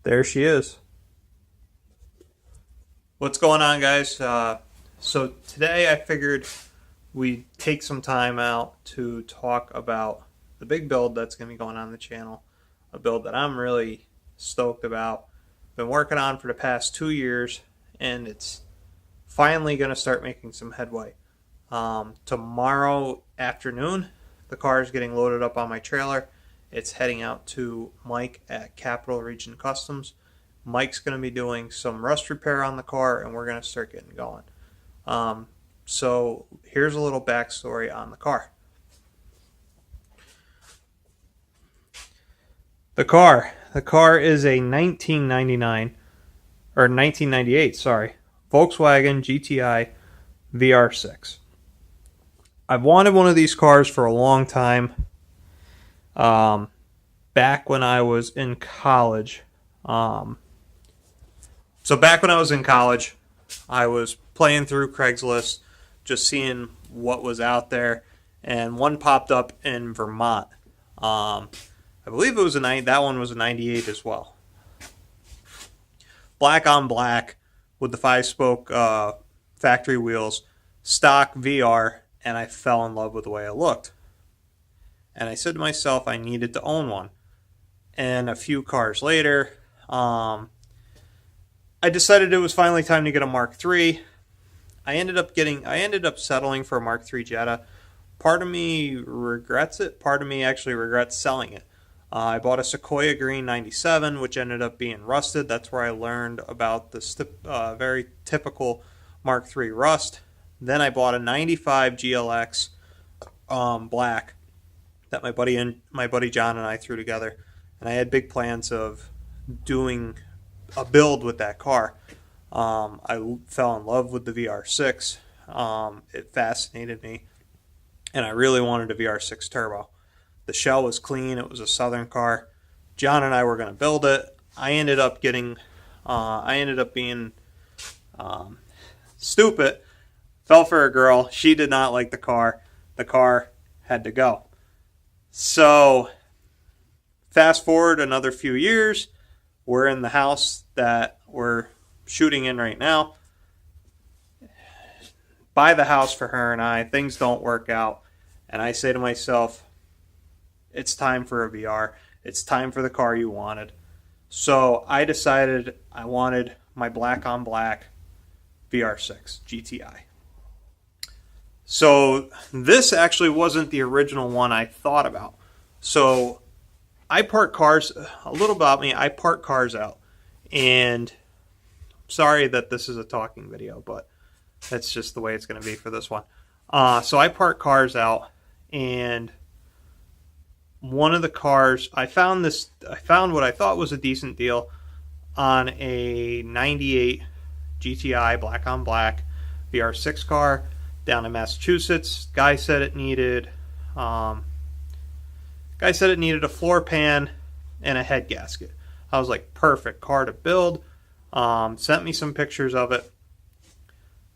There she is. What's going on, guys? So today I figured we'd take some time out to talk about the big build that's going to be going on the channel. A build that I'm really stoked about. Been working on for the past 2 years, and it's finally going to start making some headway. Tomorrow afternoon, the car is getting loaded up on my trailer. It's heading out to Mike at Capital Region Customs. Mike's going to be doing some rust repair on the car, and we're going to start getting going. So here's a little backstory on the car. The car is a 1999 or 1998, sorry, Volkswagen GTI VR6. I've wanted one of these cars for a long time. Back when I was in college. So back when I was in college, I was playing through Craigslist, just seeing what was out there, and one popped up in Vermont. I believe it was that one was a 98 as well. Black on black with the 5-spoke factory wheels, stock VR, and I fell in love with the way it looked. And I said to myself I needed to own one. And a few cars later, I decided it was finally time to get a Mark III. I ended up settling for a Mark III Jetta. Part of me regrets it. Part of me actually regrets selling it. I bought a Sequoia Green 97, which ended up being rusted. That's where I learned about the very typical Mark III rust. Then I bought a 95 GLX black that my buddy John and I threw together. And I had big plans of doing a build with that car. I fell in love with the VR6. It fascinated me. And I really wanted a VR6 turbo. The shell was clean. It was a Southern car. John and I were going to build it. I ended up being stupid. Fell for a girl. She did not like the car. The car had to go. So, fast forward another few years. We're in the house that we're shooting in right now. Buy the house for her and I. Things don't work out. And I say to myself, it's time for a VR. It's time for the car you wanted. So I decided I wanted my black on black VR6 GTI. So this actually wasn't the original one I thought about. So I park cars, a little about me, I park cars out. And sorry that this is a talking video, but that's just the way it's going to be for this one. So I park cars out, and one of the cars, I found what I thought was a decent deal on a 98 GTI black on black VR6 car down in Massachusetts. Guy said it needed a floor pan and a head gasket. I was like, perfect car to build. Sent me some pictures of it.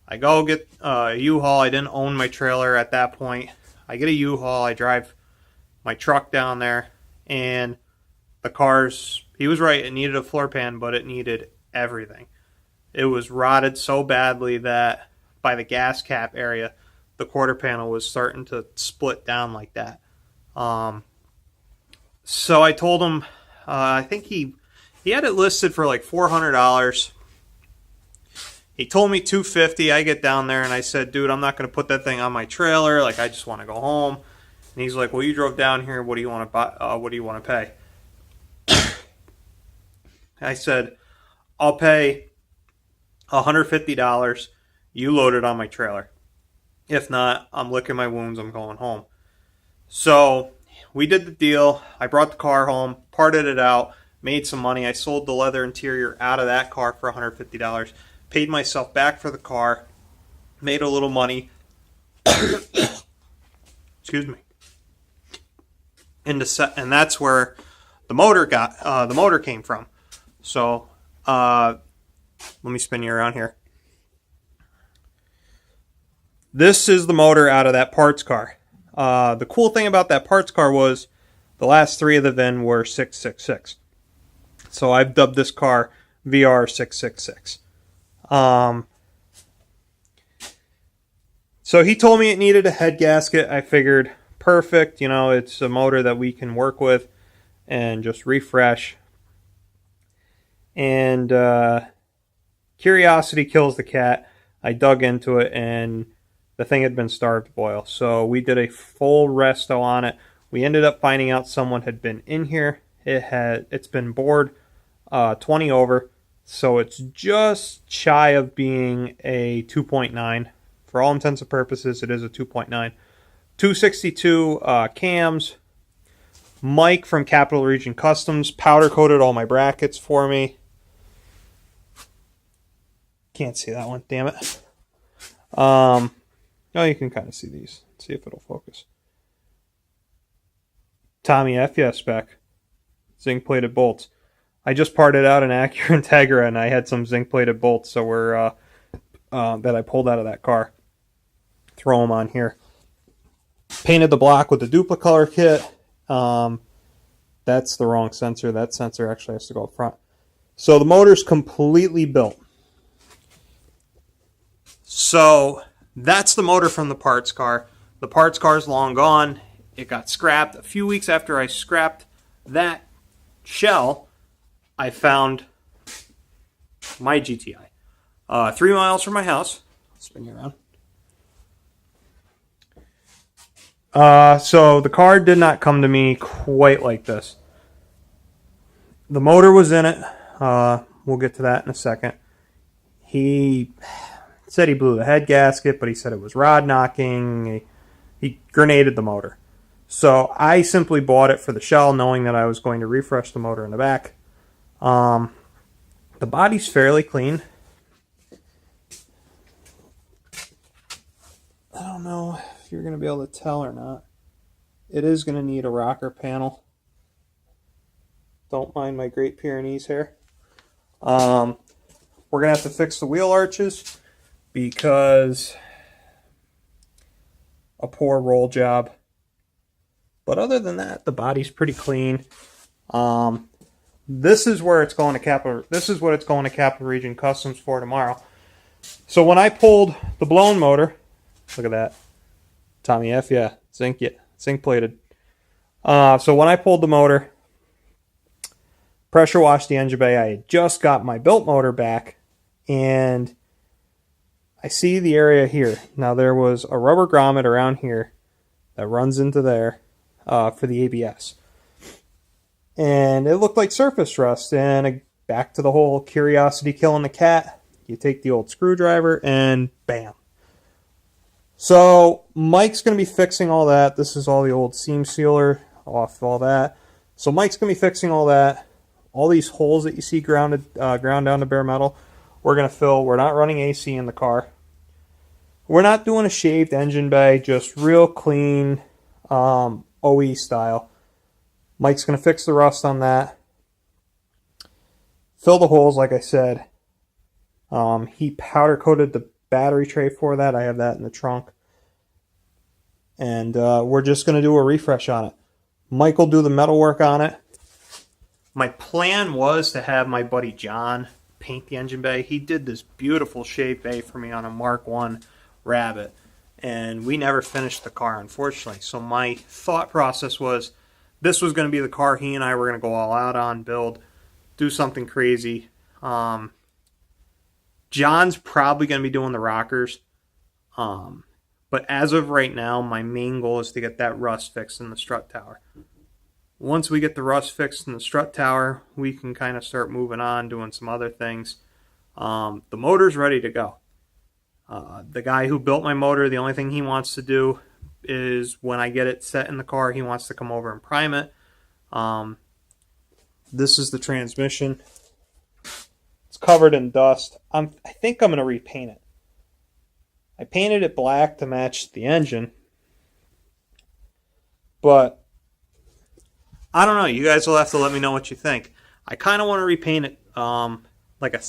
I go get a U-Haul. I didn't own my trailer at that point. I get a U-Haul. I drive my truck down there, and the car's, he was right, it needed a floor pan, but it needed everything. It was rotted so badly that by the gas cap area, the quarter panel was starting to split down like that. So I told him, I think he had it listed for like $400. He told me $250. I get down there and I said, dude, I'm not going to put that thing on my trailer. Like, I just want to go home. And he's like, well, you drove down here. What do you want to buy? What do you want to pay? I said, I'll pay $150. You load it on my trailer. If not, I'm licking my wounds. I'm going home. So we did the deal. I brought the car home, parted it out, made some money. I sold the leather interior out of that car for $150. Paid myself back for the car. Made a little money. Excuse me. And that's where the motor came from. So let me spin you around here. This is the motor out of that parts car. The cool thing about that parts car was the last three of the VIN were 666. So I've dubbed this car VR666. So he told me it needed a head gasket. I figured, perfect, it's a motor that we can work with and just refresh. And curiosity kills the cat. I dug into it, and the thing had been starved to boil. So we did a full resto on it. We ended up finding out someone had been in here. It's been bored 20 over, so it's just shy of being a 2.9. For all intents and purposes, it is a 2.9. 262 cams. Mike from Capital Region Customs powder coated all my brackets for me. Can't see that one, damn it. Oh, you can kind of see these. Let's see if it'll focus. Tommy FS spec. Zinc plated bolts. I just parted out an Acura Integra, and I had some zinc plated bolts, so we're that I pulled out of that car. Throw them on here. Painted the block with the Duplicolor kit. That's the wrong sensor. That sensor actually has to go up front. So the motor's completely built. So that's the motor from the parts car. The parts car is long gone. It got scrapped. A few weeks after I scrapped that shell, I found my GTI. 3 miles from my house. Spin you around. So the car did not come to me quite like this. The motor was in it. We'll get to that in a second. He said he blew the head gasket, but he said it was rod knocking. He grenaded the motor. So I simply bought it for the shell, knowing that I was going to refresh the motor in the back. The body's fairly clean. I don't know if you're going to be able to tell or not. It is going to need a rocker panel. Don't mind my Great Pyrenees hair. We're going to have to fix the wheel arches because a poor roll job. But other than that, the body's pretty clean. This is where it's going to Capital. This is what it's going to Capital Region Customs for tomorrow. So when I pulled the blown motor, look at that, Tommy F, yeah, zinc plated. So when I pulled the motor, pressure washed the engine bay. I had just got my built motor back, and I see the area here. Now there was a rubber grommet around here that runs into there for the ABS. And it looked like surface rust. And back to the whole curiosity killing the cat. You take the old screwdriver and bam. So Mike's going to be fixing all that. This is all the old seam sealer off all that. So Mike's going to be fixing all that. All these holes that you see ground down to bare metal, we're going to fill. We're not running AC in the car. We're not doing a shaved engine bay, just real clean OE style. Mike's going to fix the rust on that. Fill the holes, like I said. He powder coated the battery tray for that. I have that in the trunk. And we're just going to do a refresh on it. Mike will do the metal work on it. My plan was to have my buddy John paint the engine bay. He did this beautiful shaved bay for me on a Mark I Rabbit. And we never finished the car, unfortunately. So my thought process was this was going to be the car he and I were going to go all out on, build, do something crazy. John's probably going to be doing the rockers. But as of right now, my main goal is to get that rust fixed in the strut tower. Once we get the rust fixed in the strut tower, we can kind of start moving on, doing some other things. The motor's ready to go. The guy who built my motor, the only thing he wants to do is when I get it set in the car, he wants to come over and prime it. This is the transmission. It's covered in dust. I think I'm going to repaint it. I painted it black to match the engine. But I don't know. You guys will have to let me know what you think. I kind of want to repaint it like a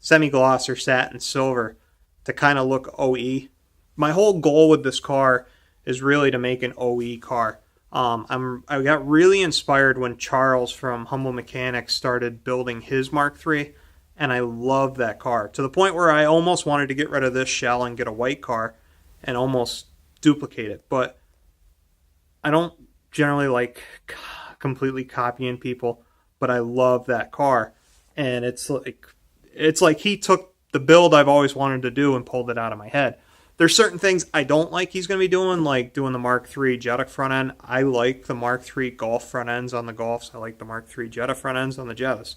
semi-gloss or satin silver to kind of look OE. My whole goal with this car is really to make an OE car. I got really inspired when Charles from Humble Mechanics started building his Mark III, and I love that car to the point where I almost wanted to get rid of this shell and get a white car and almost duplicate it. But I don't generally like completely copying people, but I love that car, and it's like he took the build I've always wanted to do and pulled it out of my head. There's certain things I don't like he's going to be doing, like doing the Mark III Jetta front end. I like the Mark III Golf front ends on the Golfs. I like the Mark III Jetta front ends on the Jettas.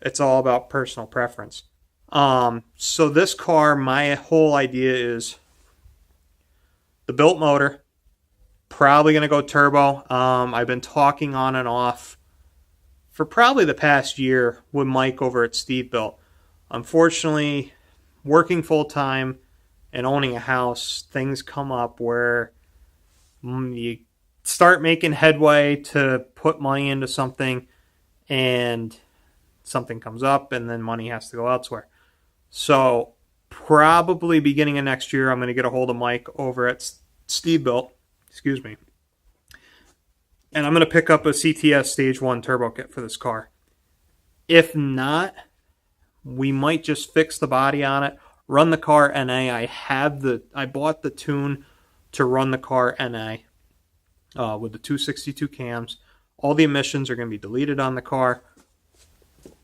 It's all about personal preference. So this car, my whole idea is the built motor, probably going to go turbo. I've been talking on and off for probably the past year with Mike over at Steve Built. Unfortunately, working full time and owning a house, things come up where you start making headway to put money into something, and something comes up, and then money has to go elsewhere. So probably beginning of next year, I'm going to get a hold of Mike over at Steve Built, and I'm going to pick up a CTS Stage 1 turbo kit for this car. If not, we might just fix the body on it, run the car NA. I bought the tune to run the car NA with the 262 cams. All the emissions are going to be deleted on the car.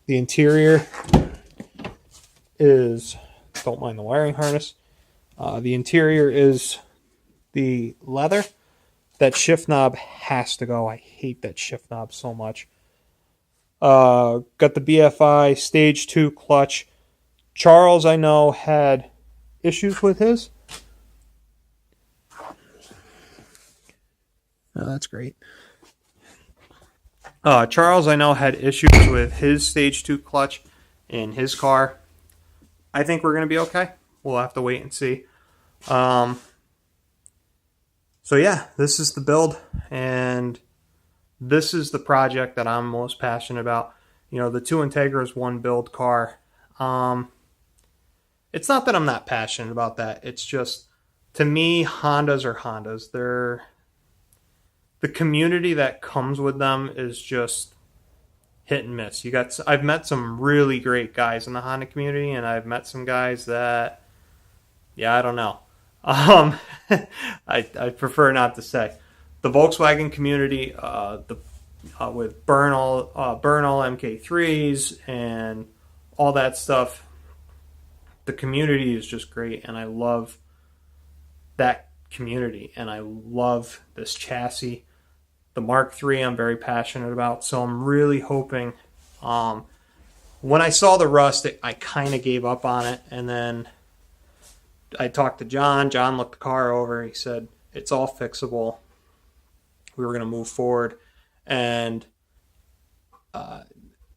The interior is, don't mind the wiring harness. The interior is the leather. That shift knob has to go. I hate that shift knob so much. Got the BFI Stage 2 clutch. Charles, I know, had issues with his. Oh, that's great. Charles, I know, had issues with his Stage 2 clutch in his car. I think we're going to be okay. We'll have to wait and see. So yeah, this is the build, and this is the project that I'm most passionate about. You know, the two Integras, one build car. It's not that I'm not passionate about that. It's just, to me, Hondas are Hondas. The community that comes with them is just hit and miss. I've met some really great guys in the Honda community, and I've met some guys that, yeah, I don't know. I prefer not to say. The Volkswagen community, with Bernal MK3s and all that stuff, the community is just great, and I love that community, and I love this chassis. The Mark III I'm very passionate about, so I'm really hoping. When I saw the rust, I kind of gave up on it, and then I talked to John. John looked the car over. He said, it's all fixable. We were going to move forward. And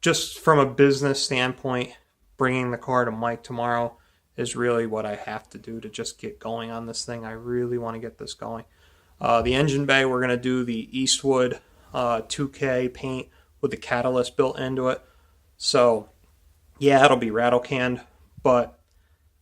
just from a business standpoint, bringing the car to Mike tomorrow is really what I have to do to just get going on this thing. I really want to get this going. The engine bay, we're going to do the Eastwood 2K paint with the catalyst built into it. So, yeah, it'll be rattle canned, but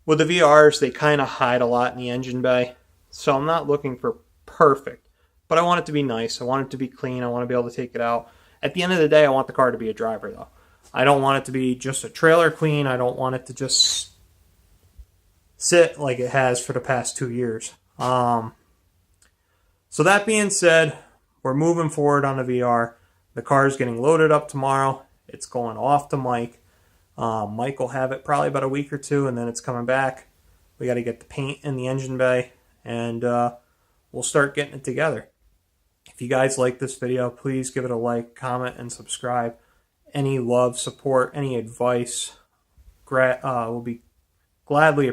with the VRs, they kind of hide a lot in the engine bay, so I'm not looking for perfect, but I want it to be nice. I want it to be clean. I want to be able to take it out. At the end of the day, I want the car to be a driver, though. I don't want it to be just a trailer queen. I don't want it to just sit like it has for the past 2 years. So that being said, we're moving forward on the VR. The car is getting loaded up tomorrow. It's going off to Mike. Mike will have it probably about a week or two, and then it's coming back. We got to get the paint in the engine bay, and we'll start getting it together. If you guys like this video, please give it a like, comment, and subscribe. Any love, support, any advice will be gladly